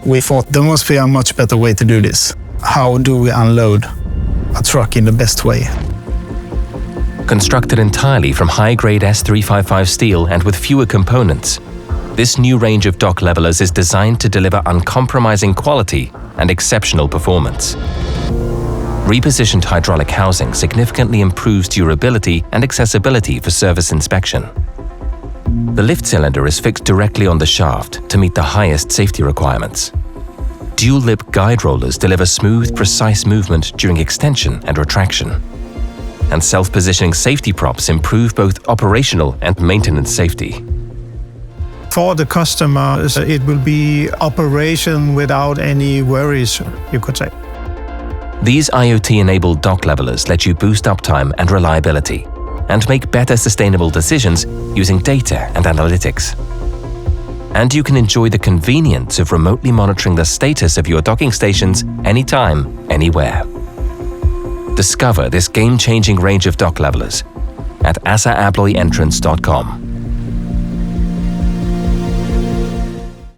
we thought there must be a much better way to do this. How do we unload a truck in the best way? Constructed entirely from high-grade S355 steel and with fewer components, this new range of dock levelers is designed to deliver uncompromising quality and exceptional performance. Repositioned hydraulic housing significantly improves durability and accessibility for service inspection. The lift cylinder is fixed directly on the shaft to meet the highest safety requirements. Dual-lip guide rollers deliver smooth, precise movement during extension and retraction. And self-positioning safety props improve both operational and maintenance safety. For the customer, it will be operation without any worries, you could say. These IoT-enabled dock levelers let you boost uptime and reliability, and make better sustainable decisions using data and analytics. And you can enjoy the convenience of remotely monitoring the status of your docking stations anytime, anywhere. Discover this game-changing range of dock levelers at ASSAABLOYEntrance.com.